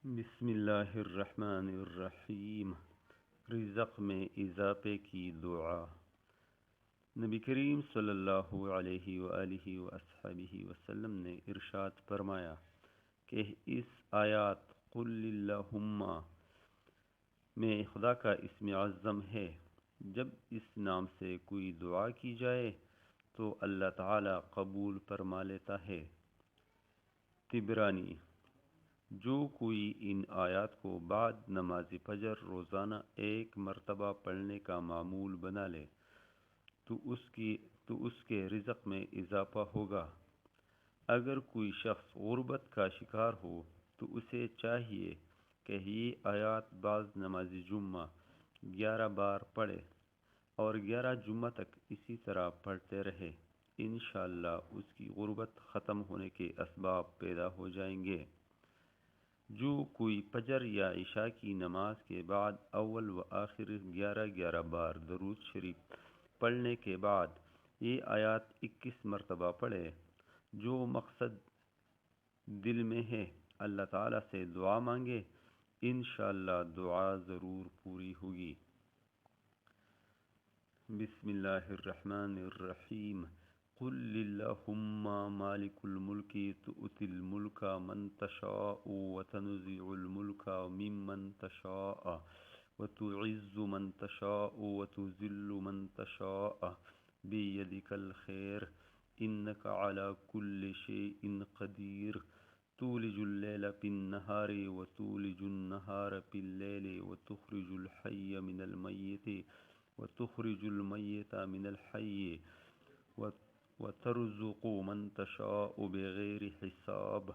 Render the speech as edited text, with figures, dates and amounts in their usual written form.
بسم اللہ الرحمن الرحیم۔ رزق میں اضافے کی دعا۔ نبی کریم صلی اللہ علیہ وآلہ وصحبہ وسلم نے ارشاد فرمایا کہ اس آیات قل اللہم میں خدا کا اسم اعظم ہے۔ جب اس نام سے کوئی دعا کی جائے تو اللہ تعالی قبول فرما لیتا ہے۔ طبرانی۔ جو کوئی ان آیات کو بعد نماز فجر روزانہ 1 مرتبہ پڑھنے کا معمول بنا لے تو اس کے رزق میں اضافہ ہوگا۔ اگر کوئی شخص غربت کا شکار ہو تو اسے چاہیے کہ یہ آیات بعد نماز جمعہ 11 بار پڑھے اور 11 جمعہ تک اسی طرح پڑھتے رہے۔ انشاءاللہ اس کی غربت ختم ہونے کے اسباب پیدا ہو جائیں گے۔ جو کوئی فجر یا عشاء کی نماز کے بعد اول و آخر 11 بار درود شریف پڑھنے کے بعد یہ آیات 21 مرتبہ پڑھے، جو مقصد دل میں ہے اللہ تعالیٰ سے دعا مانگے، انشاءاللہ دعا ضرور پوری ہوگی۔ بسم اللہ الرحمن الرحیم۔ قل اللہم مالک الملک تؤتی الملک من تشاء وتنزع الملک ممن تشاء وتعز من تشاء وتذل من تشاء بیدک الخیر انک علی کل شیء قدیر تولج اللیل فی النہار وتولج النہار فی اللیل وتخرج الحی من المیت وتخرج المیت من الحی وترزق من تشاء بغیر حساب